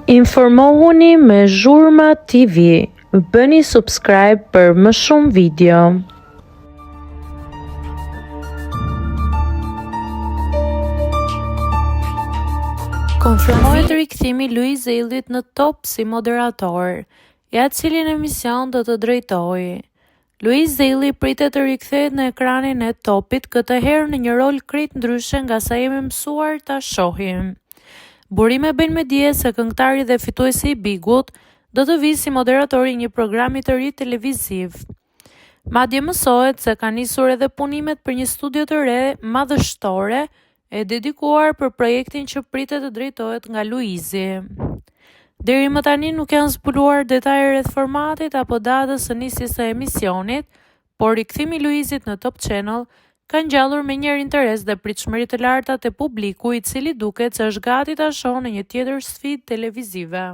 Informohuni me Zhurma TV. Bëni subscribe për më shumë video. Konfirmohet rikthimi Luiz Zellit në top si moderator, ja cilin emision do të drejtojë. Luiz Zelli pritet të rikthehet në ekranin e Topit, këtë herë në një rol krejt ndryshe nga sa jemi mësuar ta shohim. Burime bëjnë me dije se këngëtari dhe fituesi i Bigut do të vijë si moderatori i një programi të ri televiziv. Madje mësohet se ka nisur edhe punimet për një studio të re madhështore e dedikuar për projektin që pritet të drejtohet nga Luizi. Deri më tani nuk janë zbuluar detaje rreth formatit apo datës së nisjes së emisionit, por rikthimi i Luizit në Top Channel ka ngjallur me një interes dhe pritshmëri të larta te publiku, i cili duket se është gati ta shohë në një tjetër sfidë televizive.